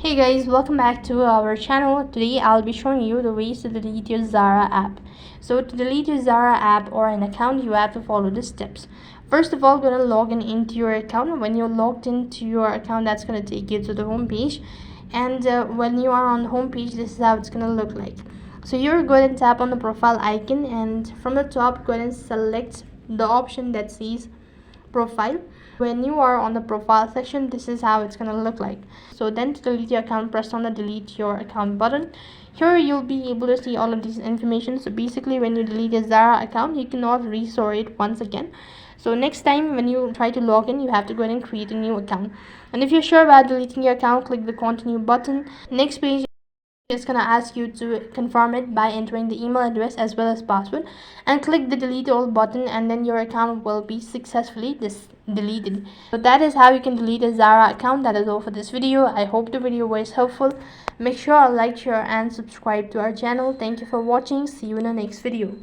Hey guys, welcome back to our channel. Today I'll be showing you the ways to delete your Zara app. So to delete your Zara app or an account, you have to follow the steps. First of all, gonna log in into your account. When you're logged into your account, that's gonna take you to the home page. And when you are on the home page, this is how it's gonna look like. So you're going to tap on the profile icon, and from the top, go ahead and select the option that says profile. When you are on the profile section, this is how it's gonna look like. So then to delete your account, press on the delete your account button. Here you'll be able to see all of this information. So basically, when you delete a Zara account, you cannot restore it once again. So next time when you try to log in, you have to go ahead and create a new account. And if you're sure about deleting your account, click the continue button. Next page, it's going to ask you to confirm it by entering the email address as well as password, and click the delete all button, and then your account will be successfully deleted. So that is how you can delete a Zara account. That is all for this video. I hope the video was helpful. Make sure to like, share and subscribe to our channel. Thank you for watching. See you in the next video.